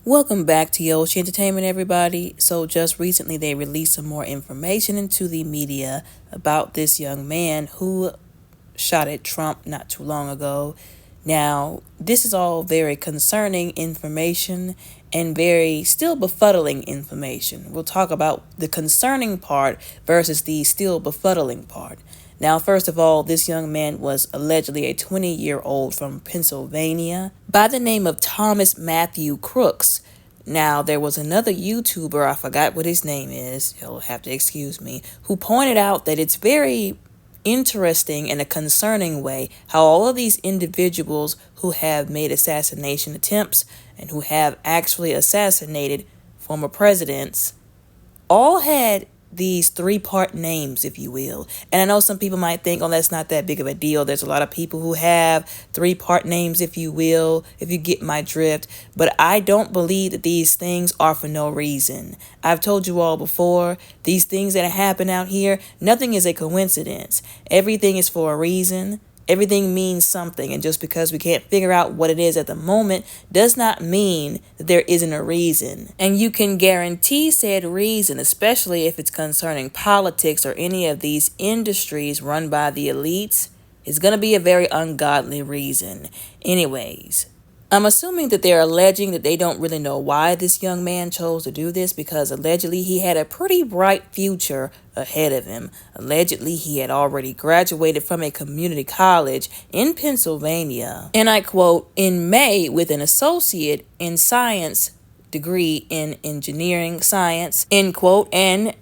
Welcome back to Yoshi Entertainment, everybody. So just recently they released some more information into the media about this young man who shot at Trump not too long ago. Now, this is all very concerning information and very still befuddling information. We'll talk about the concerning part versus the still befuddling part. Now, first of all, this young man was allegedly a 20-year-old from Pennsylvania by the name of Thomas Matthew Crooks. Now, there was another YouTuber, I forgot what his name is, you'll have to excuse me, who pointed out that it's very interesting in a concerning way how all of these individuals who have made assassination attempts and who have actually assassinated former presidents all had these three-part names, if you will. And I know some people might think, oh, that's not that big of a deal. There's a lot of people who have three-part names, if you will, if you get my drift. But I don't believe that these things are for no reason. I've told you all before, these things that happen out here, nothing is a coincidence. Everything is for a reason. Everything means something, and just because we can't figure out what it is at the moment does not mean that there isn't a reason. And you can guarantee said reason, especially if it's concerning politics or any of these industries run by the elites, is going to be a very ungodly reason. Anyways, I'm assuming that they're alleging that they don't really know why this young man chose to do this, because allegedly he had a pretty bright future ahead of him. Allegedly, he had already graduated from a community college in Pennsylvania, and I quote, in May with an associate in science degree in engineering science, end quote, and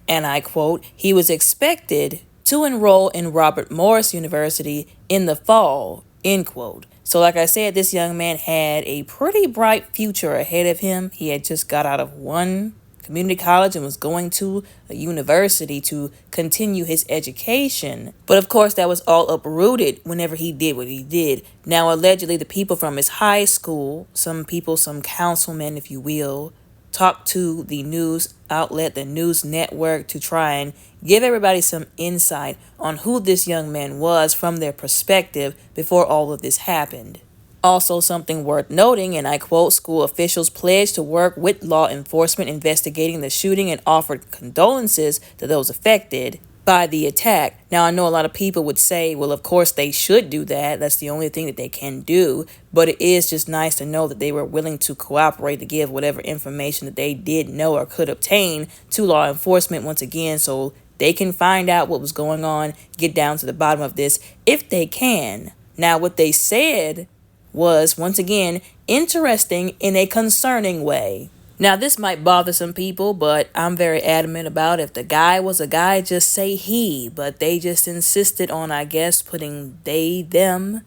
I quote, he was expected to enroll in Robert Morris University in the fall, end quote. So like I said, this young man had a pretty bright future ahead of him. He had just got out of one community college and was going to a university to continue his education. But of course, that was all uprooted whenever he did what he did. Now, allegedly, the people from his high school, some people, some councilmen, if you will, talked to the news outlet, the news network, to try and give everybody some insight on who this young man was from their perspective before all of this happened. Also, something worth noting, and I quote, school officials pledged to work with law enforcement investigating the shooting and offered condolences to those affected by the attack. Now, I know a lot of people would say, well, of course they should do that. That's the only thing that they can do. But it is just nice to know that they were willing to cooperate to give whatever information that they did know or could obtain to law enforcement once again, so they can find out what was going on, get down to the bottom of this if they can. Now, what they said was, once again, interesting in a concerning way. Now, this might bother some people, but I'm very adamant about if the guy was a guy, just say he. But they just insisted on, I guess, putting they, them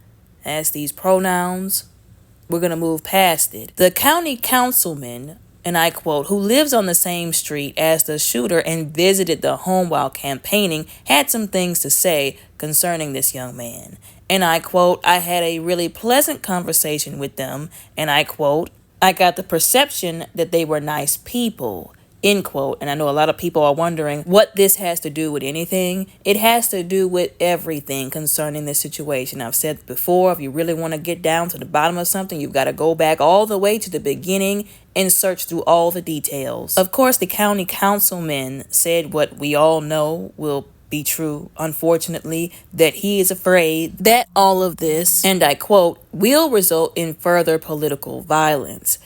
as these pronouns. We're going to move past it. The county councilman, and I quote, who lives on the same street as the shooter and visited the home while campaigning, had some things to say concerning this young man. And I quote, I had a really pleasant conversation with them, and I quote, I got the perception that they were nice people, end quote. And I know a lot of people are wondering what this has to do with anything. It has to do with everything concerning this situation. I've said before, if you really want to get down to the bottom of something, you've got to go back all the way to the beginning and search through all the details. Of course, the county councilman said what we all know will be true, unfortunately, that he is afraid that all of this, and I quote, will result in further political violence,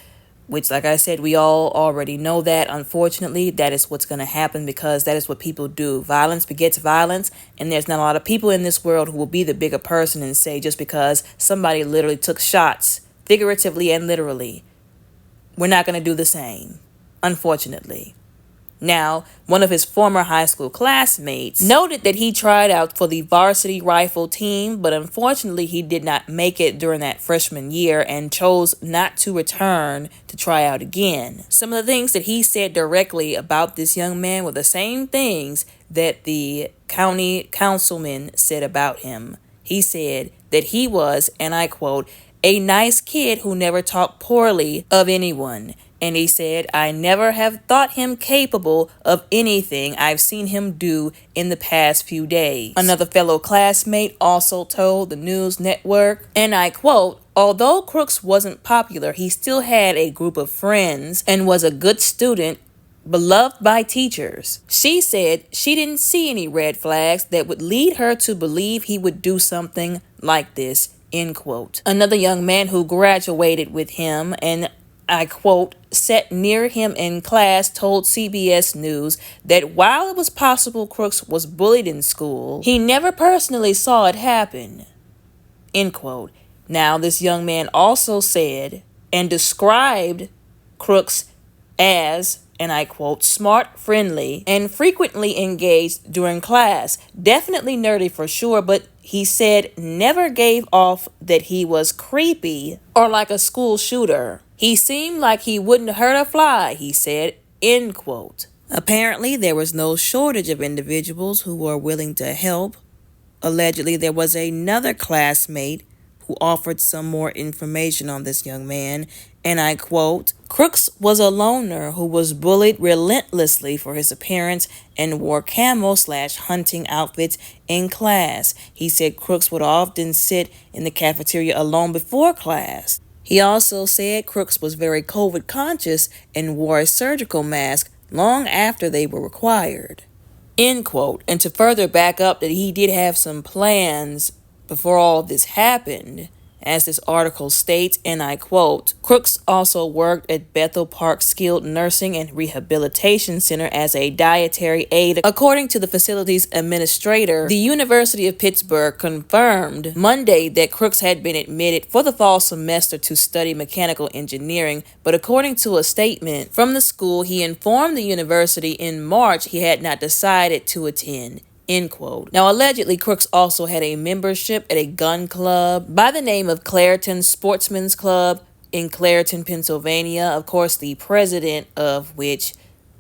which, like I said, we all already know that. Unfortunately, that is what's going to happen, because that is what people do. Violence begets violence, and there's not a lot of people in this world who will be the bigger person and say, just because somebody literally took shots, figuratively and literally, we're not going to do the same, unfortunately. Now, one of his former high school classmates noted that he tried out for the varsity rifle team, but unfortunately he did not make it during that freshman year and chose not to return to try out again. Some of the things that he said directly about this young man were the same things that the county councilman said about him. He said that he was, and I quote, a nice kid who never talked poorly of anyone. And he said, I never have thought him capable of anything I've seen him do in the past few days. Another fellow classmate also told the news network, and I quote, although Crooks wasn't popular, he still had a group of friends and was a good student, beloved by teachers. She said she didn't see any red flags that would lead her to believe he would do something like this, end quote. Another young man who graduated with him and, I quote, sat near him in class told CBS News that while it was possible Crooks was bullied in school, he never personally saw it happen, end quote. Now, this young man also said and described Crooks as, and I quote, smart, friendly, and frequently engaged during class. Definitely nerdy for sure, but he said never gave off that he was creepy or like a school shooter. He seemed like he wouldn't hurt a fly, he said, end quote. Apparently, there was no shortage of individuals who were willing to help. Allegedly, there was another classmate who offered some more information on this young man, and I quote, Crooks was a loner who was bullied relentlessly for his appearance and wore camo/hunting outfits in class. He said Crooks would often sit in the cafeteria alone before class. He also said Crooks was very COVID conscious and wore a surgical mask long after they were required, end quote. And to further back up that he did have some plans before all this happened, as this article states, and I quote, Crooks also worked at Bethel Park Skilled Nursing and Rehabilitation Center as a dietary aide. According to the facility's administrator, the University of Pittsburgh confirmed Monday that Crooks had been admitted for the fall semester to study mechanical engineering, but according to a statement from the school, he informed the university in March he had not decided to attend, end quote. Now, allegedly, Crooks also had a membership at a gun club by the name of Clairton Sportsman's Club in Clairton, Pennsylvania. Of course, the president of which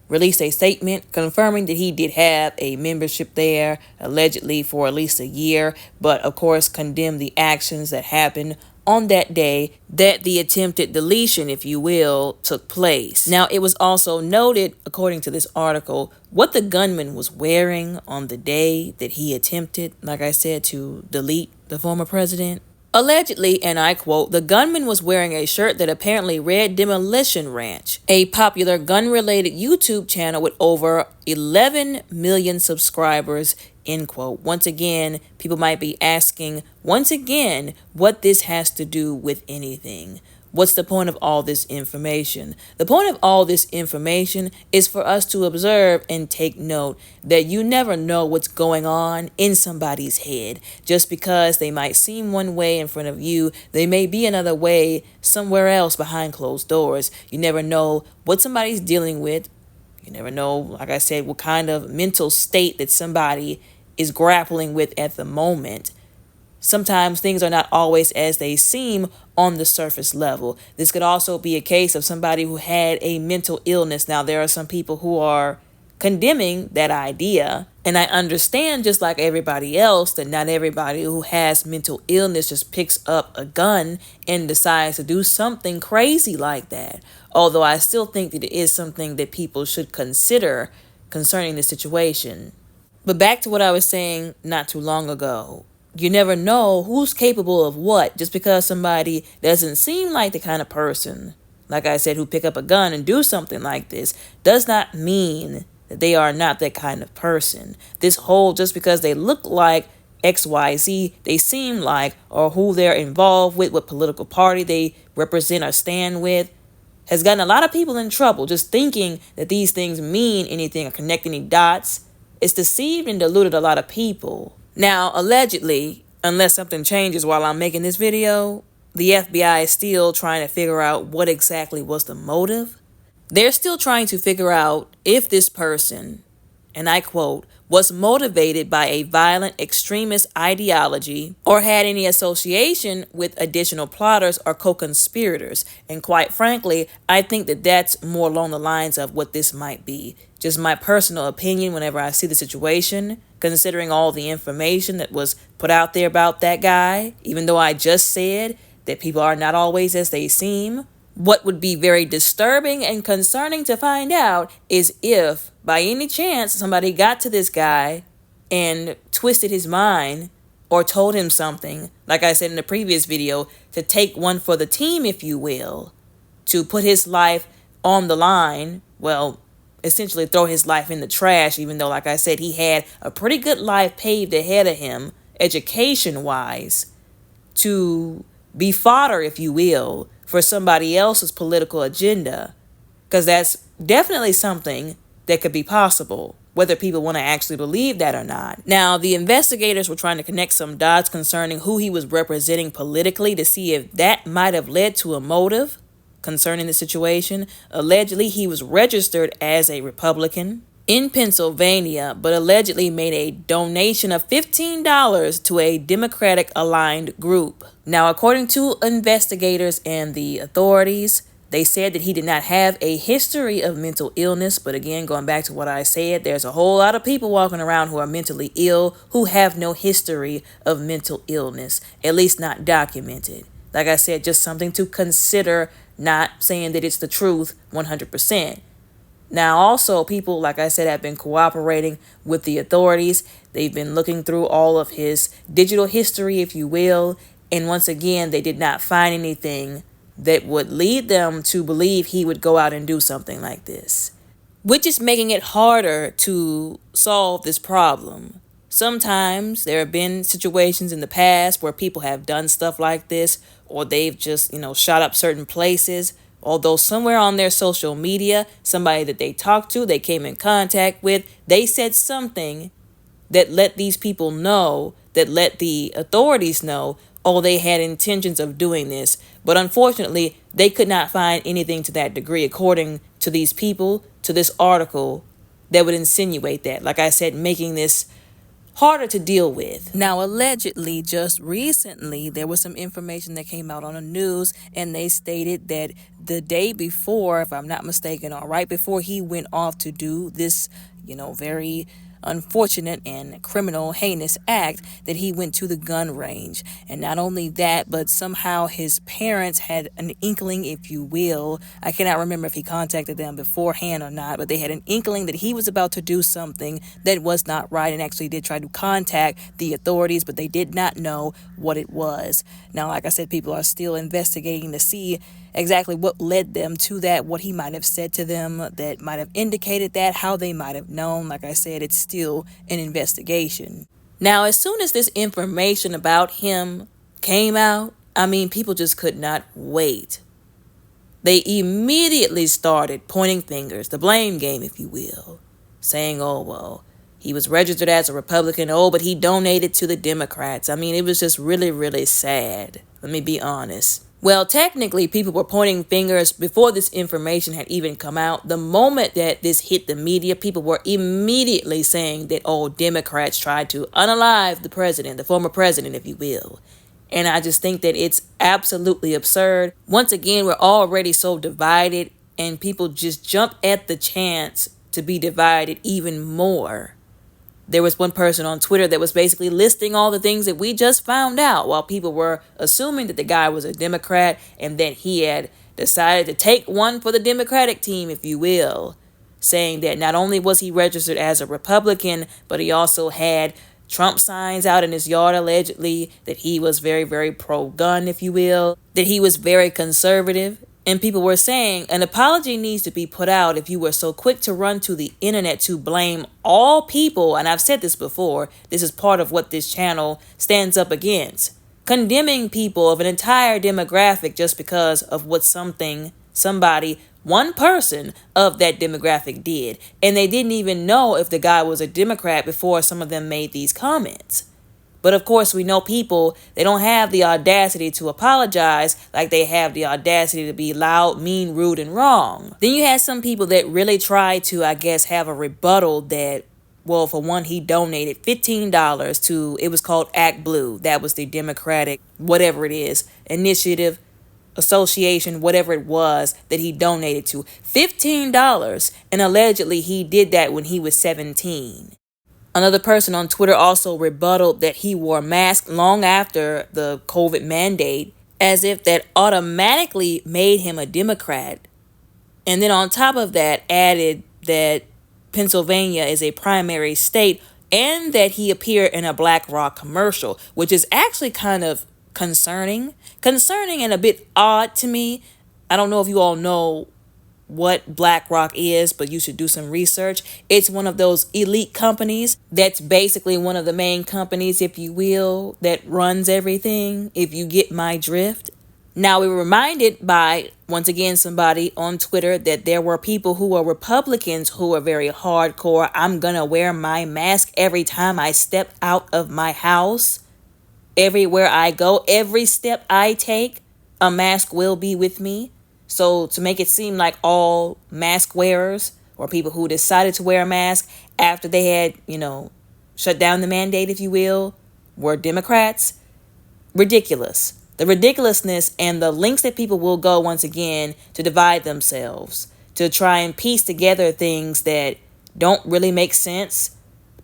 released a statement confirming that he did have a membership there, allegedly for at least a year, but of course condemned the actions that happened on that day that the attempted deletion, if you will, took place. Now, it was also noted, according to this article, what the gunman was wearing on the day that he attempted, like I said, to delete the former president. Allegedly, and I quote, the gunman was wearing a shirt that apparently read Demolition Ranch, a popular gun-related YouTube channel with over 11 million subscribers, end quote. Once again, people might be asking, once again, what this has to do with anything. What's the point of all this information? The point of all this information is for us to observe and take note that you never know what's going on in somebody's head. Just because they might seem one way in front of you, they may be another way somewhere else behind closed doors. You never know what somebody's dealing with. You never know, like I said, what kind of mental state that somebody is grappling with at the moment. Sometimes things are not always as they seem on the surface level. This could also be a case of somebody who had a mental illness. Now, there are some people who are condemning that idea, and I understand, just like everybody else, that not everybody who has mental illness just picks up a gun and decides to do something crazy like that. Although I still think that it is something that people should consider concerning the situation. But back to what I was saying not too long ago. You never know who's capable of what. Just because somebody doesn't seem like the kind of person, like I said, who pick up a gun and do something like this, does not mean that they are not that kind of person. This whole just because they look like XYZ, they seem like, or who they're involved with, what political party they represent or stand with, has gotten a lot of people in trouble just thinking that these things mean anything or connect any dots. It's deceived and deluded a lot of people. Now, allegedly, unless something changes while I'm making this video, the FBI is still trying to figure out what exactly was the motive. They're still trying to figure out if this person, and I quote, was motivated by a violent extremist ideology or had any association with additional plotters or co-conspirators. And quite frankly, I think that that's more along the lines of what this might be. Just my personal opinion whenever I see the situation, considering all the information that was put out there about that guy, even though I just said that people are not always as they seem. What would be very disturbing and concerning to find out is if, by any chance, somebody got to this guy and twisted his mind or told him something, like I said in the previous video, to take one for the team, if you will, to put his life on the line, well, essentially throw his life in the trash, even though, like I said, he had a pretty good life paved ahead of him, education-wise, to be fodder, if you will, for somebody else's political agenda. Because that's definitely something that could be possible, whether people want to actually believe that or not. Now, the investigators were trying to connect some dots concerning who he was representing politically to see if that might have led to a motive concerning the situation. Allegedly, he was registered as a Republican in Pennsylvania, but allegedly made a donation of $15 to a Democratic-aligned group. Now, according to investigators and the authorities, they said that he did not have a history of mental illness, but again, going back to what I said, there's a whole lot of people walking around who are mentally ill who have no history of mental illness, at least not documented. Like I said, just something to consider, not saying that it's the truth 100%. Now, also, people, like I said, have been cooperating with the authorities. They've been looking through all of his digital history, if you will, and once again, they did not find anything that would lead them to believe he would go out and do something like this, which is making it harder to solve this problem. Sometimes there have been situations in the past where people have done stuff like this, or they've just, shot up certain places, although somewhere on their social media, somebody that they talked to, they came in contact with, they said something that let these people know, that let the authorities know, oh, they had intentions of doing this. But unfortunately, they could not find anything to that degree, according to these people, to this article, that would insinuate that. Like I said, making this harder to deal with. Now, allegedly, just recently, there was some information that came out on the news, and they stated that the day before, if I'm not mistaken, or right before he went off to do this, very unfortunate and criminal, heinous act, that he went to the gun range. And not only that, but somehow his parents had an inkling, if you will. I cannot remember if he contacted them beforehand or not, but they had an inkling that he was about to do something that was not right, and actually did try to contact the authorities, but they did not know what it was. Now, like I said, people are still investigating to see exactly what led them to that, what he might have said to them that might have indicated that, how they might have known. Like I said, it's still an investigation. Now, as soon as this information about him came out, people just could not wait. They immediately started pointing fingers, the blame game, if you will, saying, oh, well, he was registered as a Republican, but he donated to the Democrats. It was just really, really sad. Let me be honest. Well, technically, people were pointing fingers before this information had even come out. The moment that this hit the media, people were immediately saying that, Democrats tried to unalive the president, the former president, if you will. And I just think that it's absolutely absurd. Once again, we're already so divided, and people just jump at the chance to be divided even more. There was one person on Twitter that was basically listing all the things that we just found out, while people were assuming that the guy was a Democrat and that he had decided to take one for the Democratic team, if you will, saying that not only was he registered as a Republican, but he also had Trump signs out in his yard, allegedly, that he was very, very pro-gun, if you will, that he was very conservative. And people were saying an apology needs to be put out if you were so quick to run to the internet to blame all people. And I've said this before, this is part of what this channel stands up against. Condemning people of an entire demographic just because of what somebody, one person of that demographic did. And they didn't even know if the guy was a Democrat before some of them made these comments. But of course, we know people, they don't have the audacity to apologize like they have the audacity to be loud, mean, rude, and wrong. Then you had some people that really tried to, have a rebuttal that, well, for one, he donated $15 to, it was called Act Blue. That was the Democratic, whatever it is, initiative, association, whatever it was that he donated to. $15. And allegedly he did that when he was 17. Another person on Twitter also rebutted that he wore a mask long after the COVID mandate, as if that automatically made him a Democrat. And then on top of that, added that Pennsylvania is a primary state, and that he appeared in a BlackRock commercial, which is actually kind of concerning and a bit odd to me. I don't know if you all know what BlackRock is, but you should do some research. It's one of those elite companies that's basically one of the main companies, if you will, that runs everything, if you get my drift. Now, we were reminded by, once again, somebody on Twitter that there were people who were Republicans who were very hardcore. I'm going to wear my mask every time I step out of my house. Everywhere I go, every step I take, a mask will be with me. So to make it seem like all mask wearers or people who decided to wear a mask after they had, shut down the mandate, if you will, were Democrats, ridiculous. The ridiculousness and the lengths that people will go, once again, to divide themselves, to try and piece together things that don't really make sense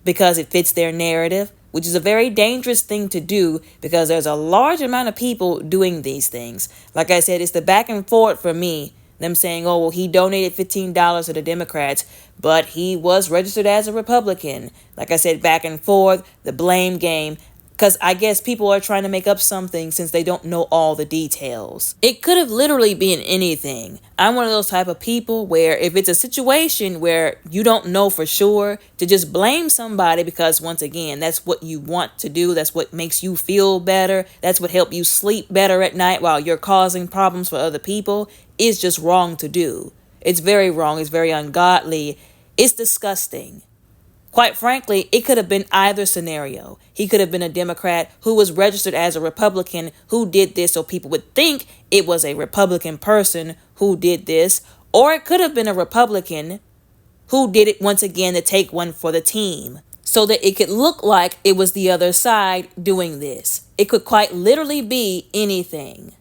because it fits their narrative, which is a very dangerous thing to do because there's a large amount of people doing these things. Like I said, it's the back and forth for me. Them saying, oh, well, he donated $15 to the Democrats, but he was registered as a Republican. Like I said, back and forth, the blame game. Because I guess people are trying to make up something since they don't know all the details. It could have literally been anything. I'm one of those type of people where if it's a situation where you don't know for sure, to just blame somebody because, once again, that's what you want to do. That's what makes you feel better. That's what helps you sleep better at night while you're causing problems for other people, is just wrong to do. It's very wrong. It's very ungodly. It's disgusting. Quite frankly, it could have been either scenario. He could have been a Democrat who was registered as a Republican who did this so people would think it was a Republican person who did this. Or it could have been a Republican who did it, once again, to take one for the team so that it could look like it was the other side doing this. It could quite literally be anything.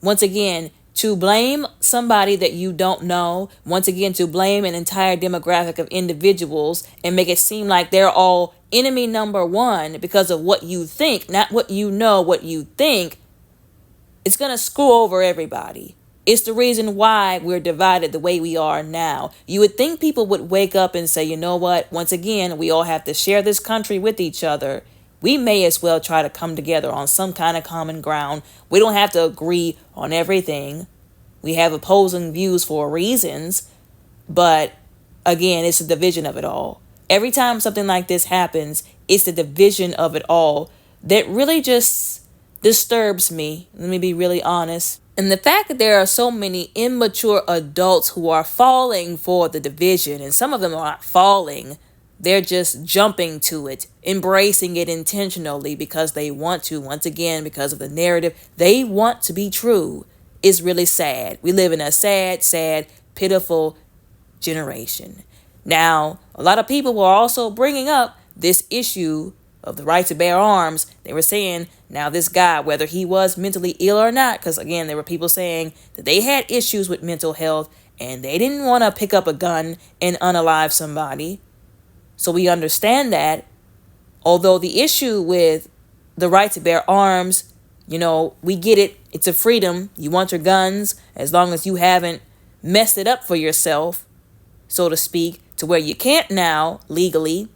Once again, to blame somebody that you don't know, once again, to blame an entire demographic of individuals and make it seem like they're all enemy number one because of what you think, not what you know, what you think, it's going to screw over everybody. It's the reason why we're divided the way we are now. You would think people would wake up and say, you know what, once again, we all have to share this country with each other. We may as well try to come together on some kind of common ground. We don't have to agree on everything. We have opposing views for reasons, but again, it's the division of it all. Every time something like this happens, it's the division of it all that really just disturbs me. Let me be really honest. And the fact that there are so many immature adults who are falling for the division, and some of them are not falling, they're just jumping to it, embracing it intentionally because they want to, once again, because of the narrative they want to be true, is really sad. We live in a sad, pitiful generation. Now, a lot of people were also bringing up this issue of the right to bear arms. They were saying, now this guy, whether he was mentally ill or not, because again, there were people saying that they had issues with mental health and they didn't want to pick up a gun and unalive somebody. So we understand that. Although the issue with the right to bear arms, we get it. It's a freedom. You want your guns as long as you haven't messed it up for yourself, so to speak, to where you can't now legally.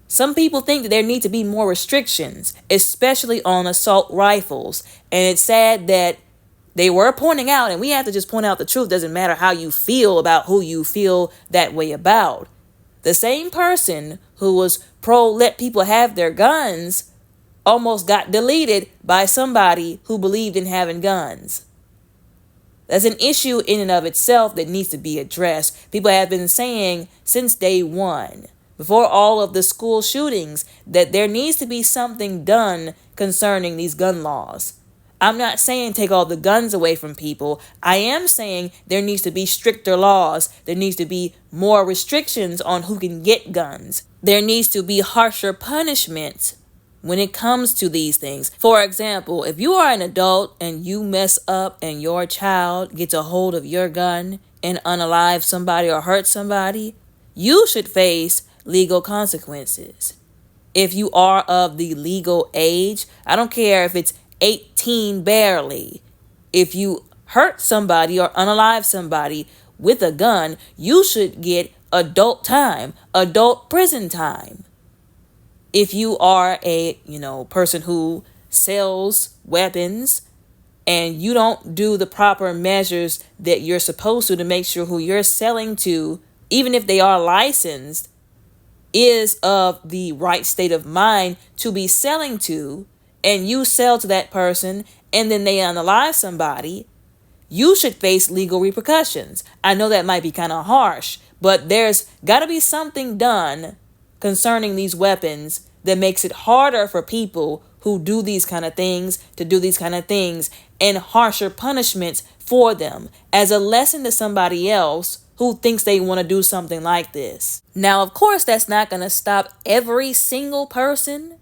Some people think that there need to be more restrictions, especially on assault rifles. And it's sad that they were pointing out, and we have to just point out the truth. Doesn't matter how you feel about who you feel that way about. The same person who was pro let people have their guns almost got deleted by somebody who believed in having guns. That's an issue in and of itself that needs to be addressed. People have been saying since day one, before all of the school shootings, that there needs to be something done concerning these gun laws. I'm not saying take all the guns away from people. I am saying there needs to be stricter laws. There needs to be more restrictions on who can get guns. There needs to be harsher punishment when it comes to these things. For example, if you are an adult and you mess up and your child gets a hold of your gun and unalive somebody or hurt somebody, you should face legal consequences. If you are of the legal age, I don't care if it's 18 barely. If you hurt somebody or unalive somebody with a gun, you should get adult time, adult prison time. if you are a, person who sells weapons and you don't do the proper measures that you're supposed to make sure who you're selling to, even if they are licensed, is of the right state of mind to be selling to, and you sell to that person and then they unalive somebody, you should face legal repercussions. I know that might be kind of harsh, but there's got to be something done concerning these weapons that makes it harder for people who do these kind of things to do these kind of things, and harsher punishments for them as a lesson to somebody else who thinks they want to do something like this. Now, of course, that's not going to stop every single person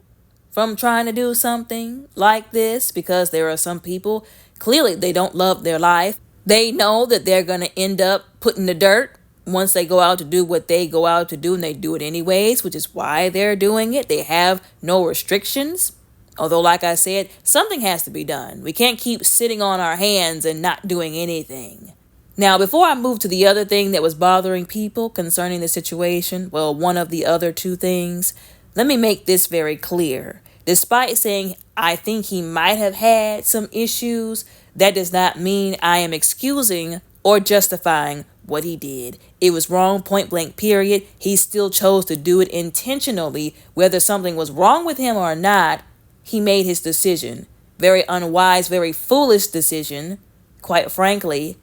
from trying to do something like this, because there are some people, clearly they don't love their life. They know that they're going to end up put in the dirt once they go out to do what they go out to do, and they do it anyways, which is why they're doing it. They have no restrictions. Although, like I said, something has to be done. We can't keep sitting on our hands and not doing anything. Now, before I move to the other thing that was bothering people concerning the situation, well, one of the other two things, let me make this very clear. Despite saying I think he might have had some issues, that does not mean I am excusing or justifying what he did. It was wrong, point blank, period. He still chose to do it intentionally. Whether something was wrong with him or not, he made his decision. Very unwise, very foolish decision, quite frankly.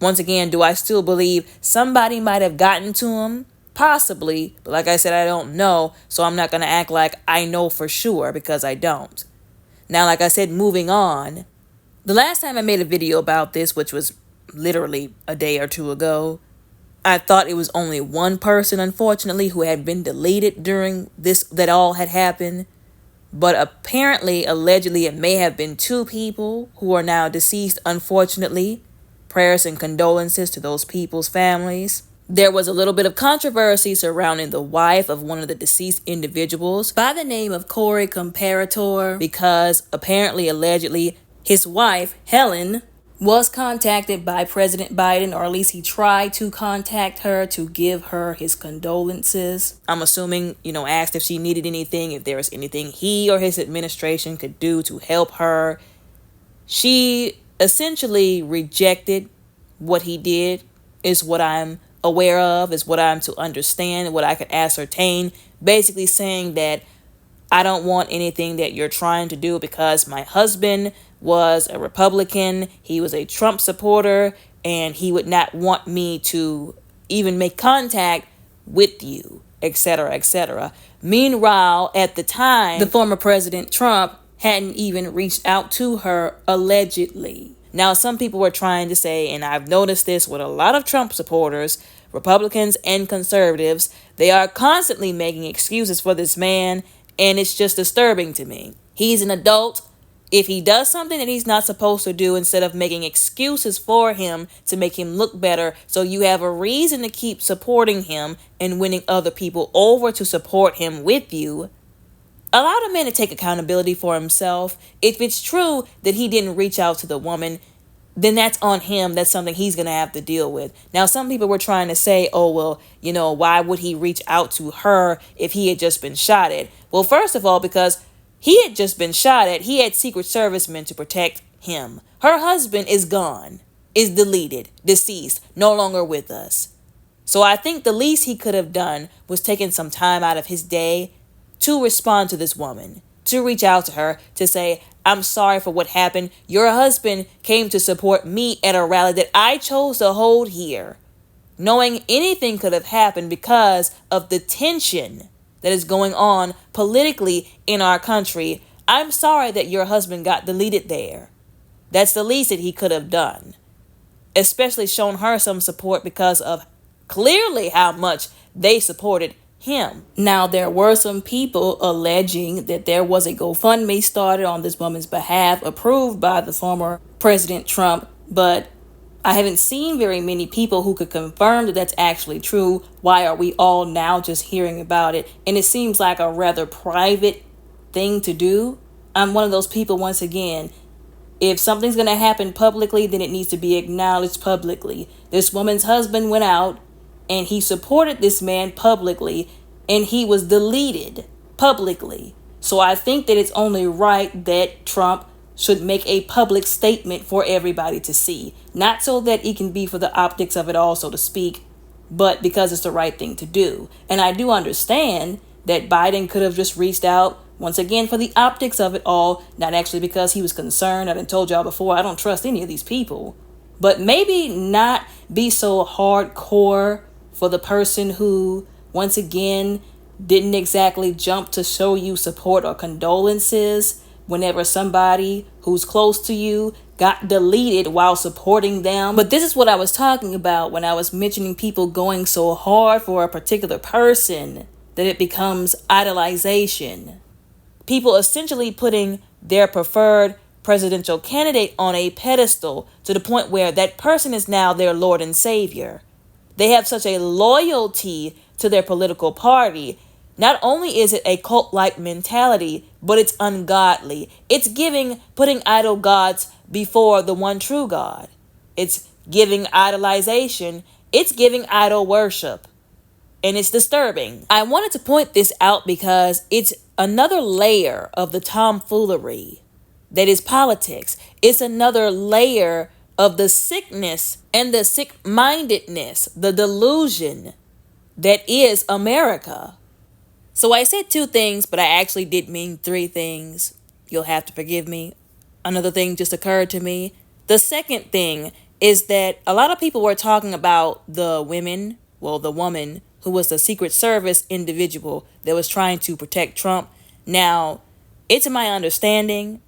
Once again, do I still believe somebody might have gotten to him? Possibly, but like I said, I don't know, so I'm not going to act like I know for sure, because I don't. Now, like I said, moving on, the last time I made a video about this, which was literally a day or two ago, I thought it was only one person, unfortunately, who had been deleted during this, that all had happened. But apparently, allegedly, it may have been two people who are now deceased, unfortunately. Prayers and condolences to those people's families. There was a little bit of controversy surrounding the wife of one of the deceased individuals by the name of Corey Comparator, because apparently, allegedly, his wife, Helen, was contacted by President Biden, or at least he tried to contact her to give her his condolences. I'm assuming, asked if she needed anything, if there was anything he or his administration could do to help her. She essentially rejected what he did, is what I'm aware of, is what I'm to understand, what I could ascertain. Basically saying that I don't want anything that you're trying to do, because my husband was a Republican, he was a Trump supporter, and he would not want me to even make contact with you, etc., etc. Meanwhile, at the time, the former President Trump hadn't even reached out to her, allegedly. Now, some people were trying to say, and I've noticed this with a lot of Trump supporters, Republicans and conservatives, they are constantly making excuses for this man, and it's just disturbing to me. He's an adult. If he does something that he's not supposed to do, instead of making excuses for him to make him look better, so you have a reason to keep supporting him and winning other people over to support him with you, allow the man to take accountability for himself. If it's true that he didn't reach out to the woman, then that's on him. That's something he's going to have to deal with. Now, some people were trying to say, oh, well, why would he reach out to her if he had just been shot at? Well, first of all, because he had just been shot at, he had Secret Service men to protect him. Her husband is gone, is deleted, deceased, no longer with us. So I think the least he could have done was taken some time out of his day to respond to this woman, to reach out to her, to say, I'm sorry for what happened. Your husband came to support me at a rally that I chose to hold here, knowing anything could have happened because of the tension that is going on politically in our country. I'm sorry that your husband got deleted there. That's the least that he could have done. Especially shown her some support because of clearly how much they supported him. Now, there were some people alleging that there was a GoFundMe started on this woman's behalf, approved by the former President Trump, but I haven't seen very many people who could confirm that that's actually true. Why are we all now just hearing about it? And it seems like a rather private thing to do. I'm one of those people, once again, if something's going to happen publicly, then it needs to be acknowledged publicly. This woman's husband went out and he supported this man publicly, and he was deleted publicly. So I think that it's only right that Trump should make a public statement for everybody to see. Not so that it can be for the optics of it all, so to speak, but because it's the right thing to do. And I do understand that Biden could have just reached out, once again, for the optics of it all, not actually because he was concerned. I done told y'all before, I don't trust any of these people. But maybe not be so hardcore for the person who, once again, didn't exactly jump to show you support or condolences whenever somebody who's close to you got deleted while supporting them. But this is what I was talking about when I was mentioning people going so hard for a particular person that it becomes idolization. People essentially putting their preferred presidential candidate on a pedestal to the point where that person is now their Lord and Savior. They have such a loyalty to their political party. Not only is it a cult-like mentality, but it's ungodly. It's putting idol gods before the one true God. It's giving idolization. It's giving idol worship. And it's disturbing. I wanted to point this out because it's another layer of the tomfoolery that is politics. It's another layer of the sickness and the sick-mindedness, the delusion that is America. So I said 2 things, but I actually did mean 3 things. You'll have to forgive me. Another thing just occurred to me. The second thing is that a lot of people were talking about the woman who was the Secret Service individual that was trying to protect Trump. Now, it's my understanding,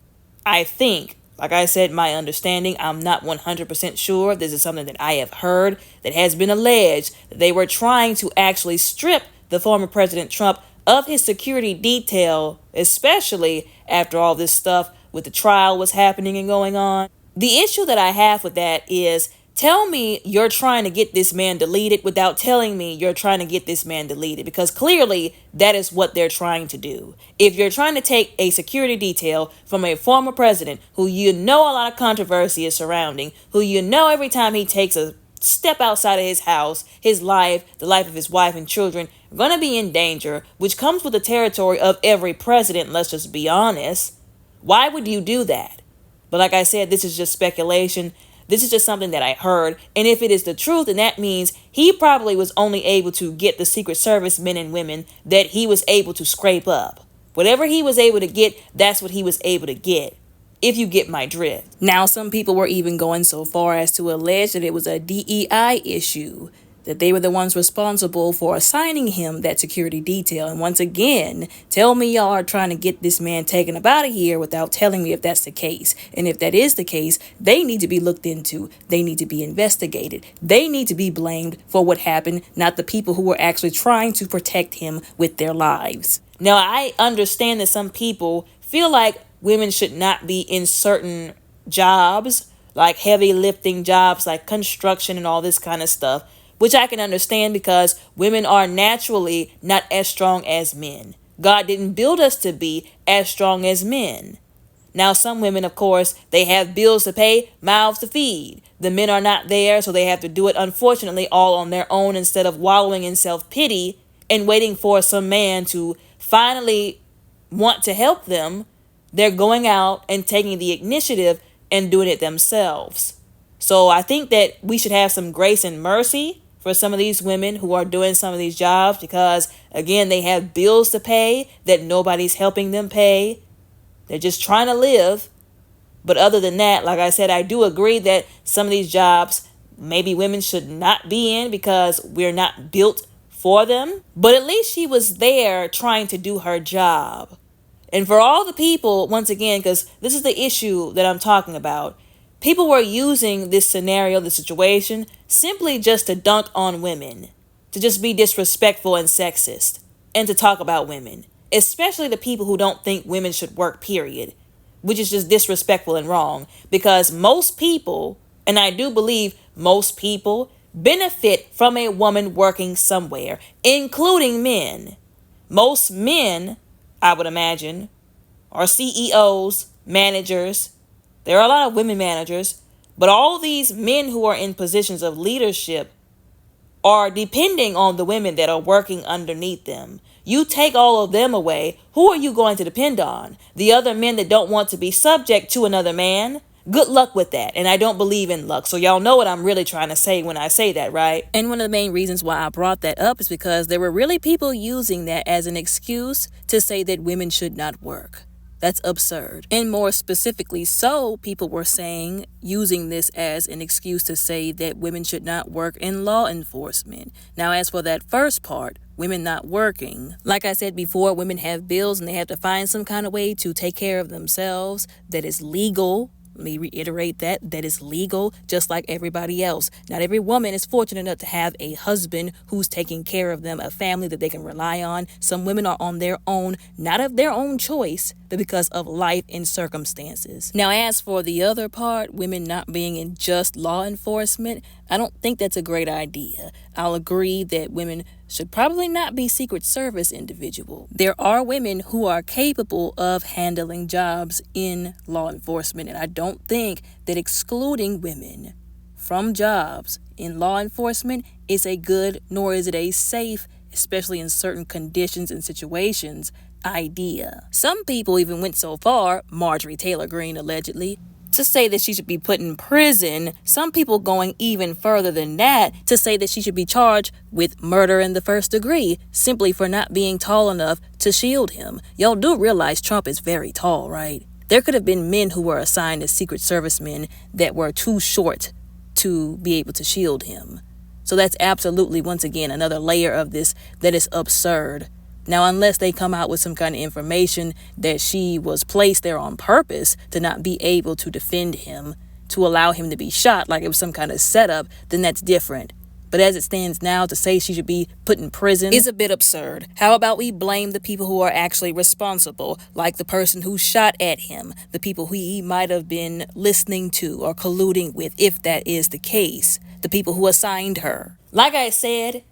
I think, like I said, my understanding, I'm not 100% sure. This is something that I have heard that has been alleged that they were trying to actually strip the former President Trump of his security detail, especially after all this stuff with the trial was happening and going on. The issue that I have with that is, tell me you're trying to get this man deleted without telling me you're trying to get this man deleted, because clearly that is what they're trying to do. If you're trying to take a security detail from a former president who you know a lot of controversy is surrounding, who you know every time he takes a step outside of his house, his life, the life of his wife and children are going to be in danger, which comes with the territory of every president, let's just be honest. Why would you do that? But like I said, this is just speculation. This is just something that I heard. And if it is the truth, then that means he probably was only able to get the Secret Service men and women that he was able to scrape up. Whatever he was able to get, that's what he was able to get. If you get my drift. Now, some people were even going so far as to allege that it was a DEI issue, that they were the ones responsible for assigning him that security detail. And once again, tell me y'all are trying to get this man taken up out of here without telling me if that's the case. And if that is the case, they need to be looked into. They need to be investigated. They need to be blamed for what happened, not the people who were actually trying to protect him with their lives. Now, I understand that some people feel like women should not be in certain jobs, like heavy lifting jobs, like construction and all this kind of stuff, which I can understand because women are naturally not as strong as men. God didn't build us to be as strong as men. Now, some women, of course, they have bills to pay, mouths to feed. The men are not there, so they have to do it, unfortunately, all on their own instead of wallowing in self-pity and waiting for some man to finally want to help them. They're going out and taking the initiative and doing it themselves. So I think that we should have some grace and mercy for some of these women who are doing some of these jobs because, again, they have bills to pay that nobody's helping them pay. They're just trying to live. But other than that, like I said, I do agree that some of these jobs maybe women should not be in because we're not built for them. But at least she was there trying to do her job. And for all the people, once again, because this is the issue that I'm talking about, people were using this scenario, this situation, simply just to dunk on women, to just be disrespectful and sexist, and to talk about women, especially the people who don't think women should work, period, which is just disrespectful and wrong, because most people, and I do believe most people, benefit from a woman working somewhere, including men. Most men, I would imagine, are CEOs, managers. There are a lot of women managers, but all these men who are in positions of leadership are depending on the women that are working underneath them. You take all of them away, who are you going to depend on? The other men that don't want to be subject to another man? Good luck with that. And I don't believe in luck. So y'all know what I'm really trying to say when I say that, right? And one of the main reasons why I brought that up is because there were really people using that as an excuse to say that women should not work. That's absurd. And more specifically so, people were using this as an excuse to say that women should not work in law enforcement. Now, as for that first part, women not working, like I said before, women have bills and they have to find some kind of way to take care of themselves that is legal. Let me reiterate that is legal, just like everybody else. Not every woman is fortunate enough to have a husband who's taking care of them, a family that they can rely on. Some women are on their own, not of their own choice, but because of life and circumstances. Now, as for the other part, women not being in just law enforcement, I don't think that's a great idea. I'll agree that women should probably not be Secret Service individuals. There are women who are capable of handling jobs in law enforcement, and I don't think that excluding women from jobs in law enforcement is a good, nor is it a safe, especially in certain conditions and situations, idea. Some people even went so far, Marjorie Taylor Greene allegedly, to say that she should be put in prison. Some people going even further than that to say that she should be charged with murder in the first degree simply for not being tall enough to shield him. Y'all do realize Trump is very tall, right? There could have been men who were assigned as Secret Service men that were too short to be able to shield him. So that's absolutely, once again, another layer of this that is absurd. Now, unless they come out with some kind of information that she was placed there on purpose to not be able to defend him, to allow him to be shot like it was some kind of setup, then that's different. But as it stands now, to say she should be put in prison is a bit absurd. How about we blame the people who are actually responsible, like the person who shot at him, the people who he might have been listening to or colluding with, if that is the case, the people who assigned her. Like I said,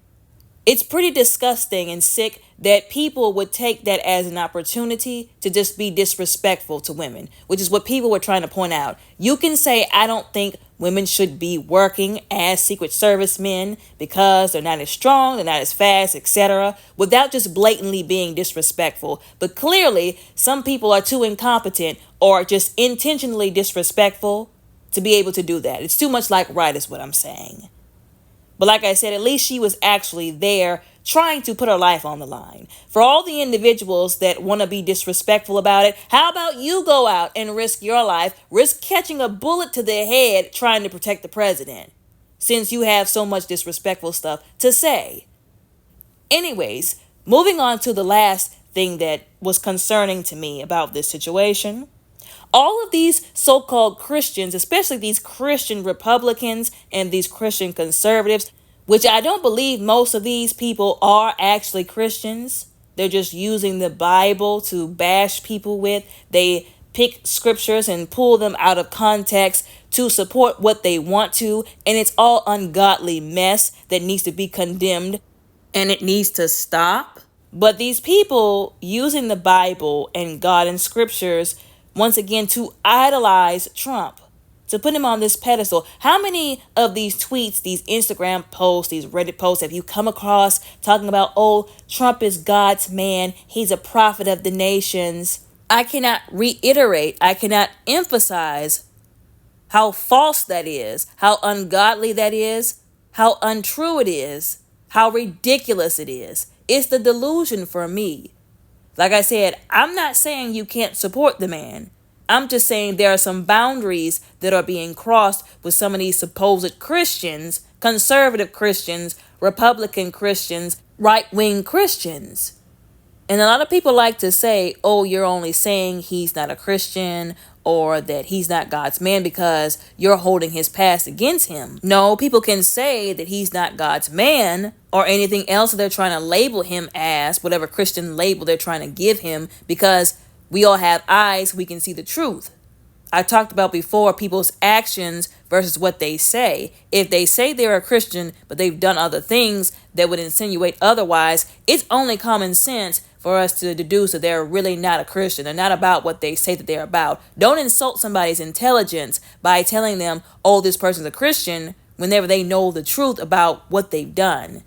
it's pretty disgusting and sick that people would take that as an opportunity to just be disrespectful to women, which is what people were trying to point out. You can say, I don't think women should be working as Secret Service men because they're not as strong, they're not as fast, etc., without just blatantly being disrespectful. But clearly, some people are too incompetent or just intentionally disrespectful to be able to do that. It's too much like right is what I'm saying. But like I said, at least she was actually there trying to put her life on the line. For all the individuals that want to be disrespectful about it, how about you go out and risk your life, risk catching a bullet to the head trying to protect the president, since you have so much disrespectful stuff to say. Anyways, moving on to the last thing that was concerning to me about this situation. All of these so-called Christians, especially these Christian Republicans and these Christian conservatives, which I don't believe most of these people are actually Christians. They're just using the Bible to bash people with. They pick scriptures and pull them out of context to support what they want to. And it's all ungodly mess that needs to be condemned. And it needs to stop. But these people using the Bible and God and scriptures once again to idolize Trump, to put him on this pedestal. How many of these tweets, these Instagram posts, these Reddit posts have you come across talking about, oh, Trump is God's man, he's a prophet of the nations? I cannot reiterate, I cannot emphasize how false that is, how ungodly that is, how untrue it is, how ridiculous it is. It's the delusion for me. Like I said, I'm not saying you can't support the man. I'm just saying there are some boundaries that are being crossed with some of these supposed Christians, conservative Christians, Republican Christians, right-wing Christians. And a lot of people like to say, oh, you're only saying he's not a Christian or that he's not God's man because you're holding his past against him. No, people can say that he's not God's man or anything else that they're trying to label him as, whatever Christian label they're trying to give him, because we all have eyes, we can see the truth. I talked about before people's actions versus what they say. If they say they're a Christian, but they've done other things that would insinuate otherwise, it's only common sense for us to deduce that they're really not a Christian. They're not about what they say that they're about. Don't insult somebody's intelligence by telling them, oh, this person's a Christian, whenever they know the truth about what they've done.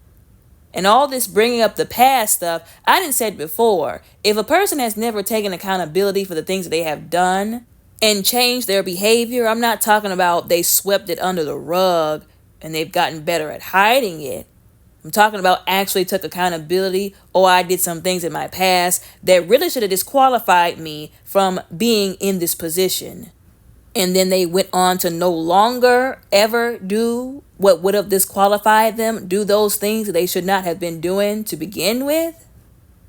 And all this bringing up the past stuff, I didn't said before, if a person has never taken accountability for the things that they have done and changed their behavior, I'm not talking about they swept it under the rug and they've gotten better at hiding it. I'm talking about actually took accountability. Oh, I did some things in my past that really should have disqualified me from being in this position. And then they went on to no longer ever do what would have disqualified them, do those things that they should not have been doing to begin with.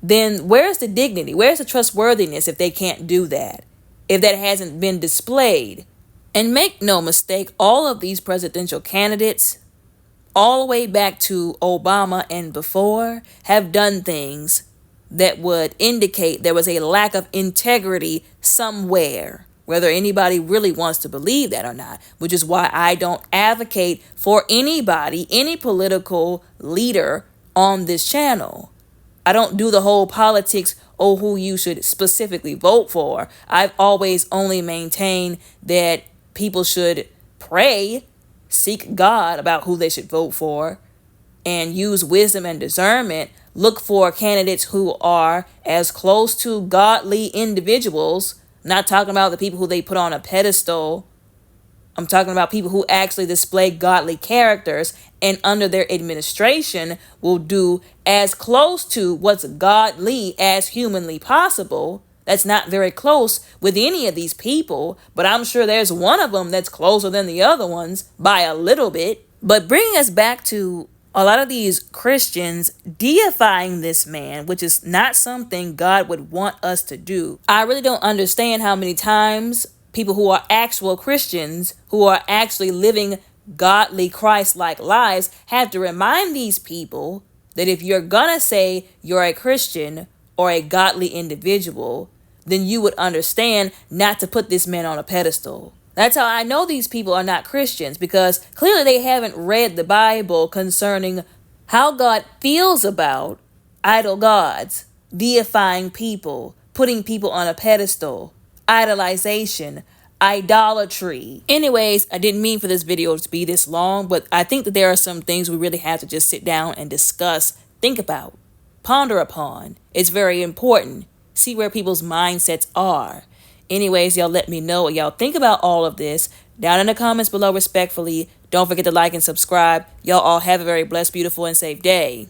Then where's the dignity? Where's the trustworthiness if they can't do that? If that hasn't been displayed? And make no mistake, all of these presidential candidates, all the way back to Obama and before, have done things that would indicate there was a lack of integrity somewhere, whether anybody really wants to believe that or not, which is why I don't advocate for anybody, any political leader on this channel. I don't do the whole politics, who you should specifically vote for. I've always only maintained that people should pray, seek God about who they should vote for, and use wisdom and discernment. Look for candidates who are as close to godly individuals. Not talking about the people who they put on a pedestal. I'm talking about people who actually display godly characters and under their administration will do as close to what's godly as humanly possible. That's not very close with any of these people, but I'm sure there's one of them that's closer than the other ones by a little bit. But bringing us back to a lot of these Christians deifying this man, which is not something God would want us to do. I really don't understand how many times people who are actual Christians, who are actually living godly Christ-like lives, have to remind these people that if you're gonna say you're a Christian or a godly individual, then you would understand not to put this man on a pedestal. That's how I know these people are not Christians, because clearly they haven't read the Bible concerning how God feels about idol gods, deifying people, putting people on a pedestal, idolization, idolatry. Anyways, I didn't mean for this video to be this long, but I think that there are some things we really have to just sit down and discuss, think about, ponder upon. It's very important. See where people's mindsets are. Anyways, y'all let me know what y'all think about all of this down in the comments below respectfully. Don't forget to like and subscribe. Y'all all have a very blessed, beautiful, and safe day.